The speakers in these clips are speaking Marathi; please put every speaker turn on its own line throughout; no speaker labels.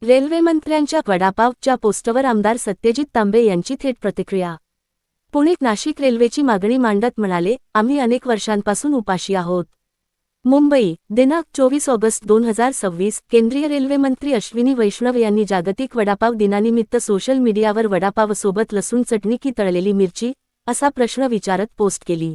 रेल्वे मंत्र्यांच्या वडापावच्या पोस्टवर आमदार सत्यजित तांबे यांची थेट प्रतिक्रिया। पुणे नाशिक रेल्वेची मागणी मांडत म्हणाले, आम्ही अनेक वर्षांपासून उपाशी आहोत। मुंबई, दिनांक 24 ऑगस्ट 2026 केंद्रीय रेल्वे मंत्री अश्विनी वैष्णव यांनी जागतिक वडापाव दिनानिमित्त सोशल मीडियावर वडापावसोबत लसूण चटणी की तळलेली मिरची असा प्रश्न विचारत पोस्ट केली।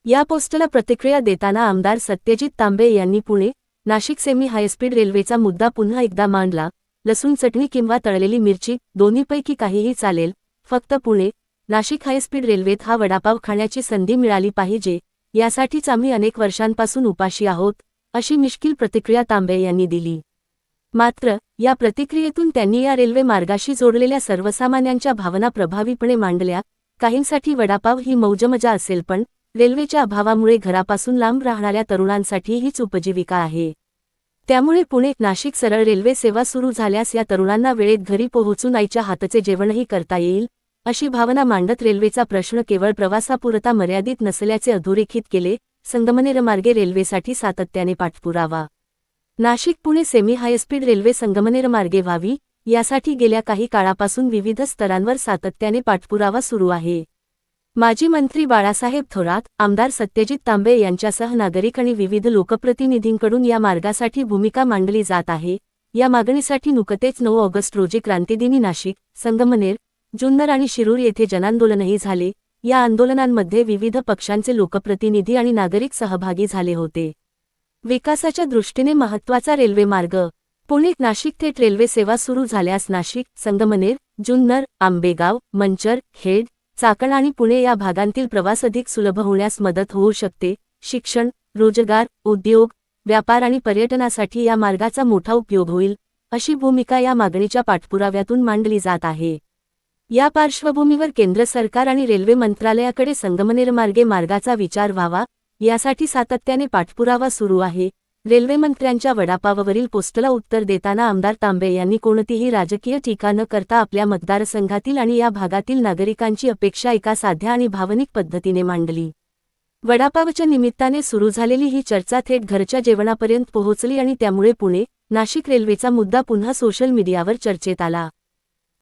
या पोस्टला प्रतिक्रिया देताना आमदार सत्यजित तांबे यांनी पुणे नाशिक सेमी हायस्पीड रेल्वेचा मुद्दा पुन्हा एकदा मांडला। लसूण चटणी किंवा तळलेली मिरची दोन्हीपैकी काहीही चालेल, फक्त पुणे नाशिक हायस्पीड रेल्वेत हा वडापाव खाण्याची संधी मिळाली पाहिजे, यासाठीच आम्ही अनेक वर्षांपासून उपाशी आहोत, अशी मिश्कील प्रतिक्रिया तांबे यांनी दिली। मात्र या प्रतिक्रियेतून त्यांनी या रेल्वे मार्गाशी जोडलेल्या सर्वसामान्यांच्या भावना प्रभावीपणे मांडल्या। काहींसाठी वडापाव ही मौजमजा असेल, पण रेल्वेच्या अभावामुळे घरापासून लांब राहणाऱ्या तरुणांसाठी हीच उपजीविका आहे। त्यामुळे पुणे नाशिक सरळ रेल्वे सेवा सुरू झाल्यास या तरुणांना वेळेत घरी पोहोचून आईच्या हातचे जेवणही करता येईल, अशी भावना मांडत रेल्वेचा प्रश्न केवळ प्रवासापुरता मर्यादित नसल्याचे अधोरेखित केले। संगमनेरमार्गे रेल्वेसाठी सातत्याने पाठपुरावा। Nashik Pune semi high speed railway संगमनेरमार्गे व्हावी, यासाठी गेल्या काही काळापासून विविध स्तरांवर सातत्याने पाठपुरावा सुरू आहे। माजी मंत्री बाळासाहेब थोरात, आमदार सत्यजित तांबे यांच्यासह नागरिक आणि विविध लोकप्रतिनिधींकडून या मार्गासाठी भूमिका मांडली जात आहे। या मागणीसाठी नुकतेच 9 ऑगस्ट रोजी क्रांतिदिनी नाशिक, संगमनेर, जुन्नर आणि शिरूर येथे जनांदोलनही झाले। या आंदोलनांमध्ये विविध पक्षांचे लोकप्रतिनिधी आणि नागरिक सहभागी झाले होते। विकासाच्या दृष्टीने महत्त्वाचा रेल्वे मार्ग पुणे नाशिक थेट रेल्वे सेवा सुरू झाल्यास नाशिक, संगमनेर, जुन्नर, आंबेगाव, मंचर, खेड, चाकण आणि पुणे या भागांतील प्रवास अधिक सुलभ होण्यास मदत होऊ शकते। शिक्षण, रोजगार, उद्योग, व्यापार आणि पर्यटनासाठी या मार्गाचा मोठा उपयोग होईल, अशी भूमिका या मागणीच्या पाठपुराव्यातून मांडली जात आहे। या पार्श्वभूमीवर केंद्र सरकार आणि रेल्वे मंत्रालयाकडे संगमनेरमार्गे मार्गाचा विचार व्हावा, यासाठी सातत्याने पाठपुरावा सुरू आहे। रेल्वे मंत्र्यांच्या वडापाववरील पोस्टला उत्तर देताना आमदार तांबे यांनी कोणतीही राजकीय टीका न करता आपल्या मतदारसंघातील आणि या भागातील नागरिकांची अपेक्षा एका साध्या आणि भावनिक पद्धतीने मांडली। वडापावच्या निमित्ताने सुरू झालेली ही चर्चा थेट घरच्या जेवणापर्यंत पोहोचली आणि त्यामुळे पुणे नाशिक रेल्वेचा मुद्दा पुन्हा सोशल मीडियावर चर्चेत आला।